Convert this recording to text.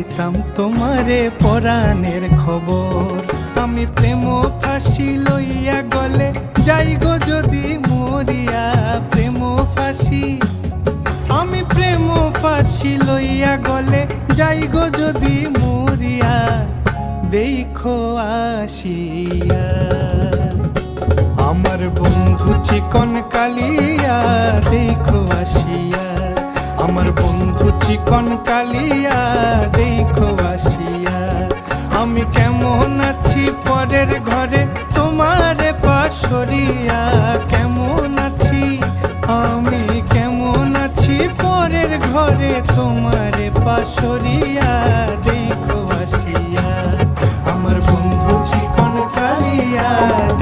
দিতাম তোমারে পরাণের খবর। আমি প্রেম ফাঁসি লইয়া গলে যাই গো যদি মরিয়া, প্রেম ফাঁসি আমি প্রেম ফাঁসি লইয়া গলে যাই গো যদি মরিয়া, দেখো আসিয়া আমার বন্ধু চিকন কালিয়া, দেখো আসিয়া আমার বন্ধু চিকন কালিয়া, দেখো আসিয়া। আমি কেমন আছি পরের ঘরে তোমারে পাশরিয়া, কেমন আছি আমি কেমন আছি পরের ঘরে তোমারে পাশরিয়া,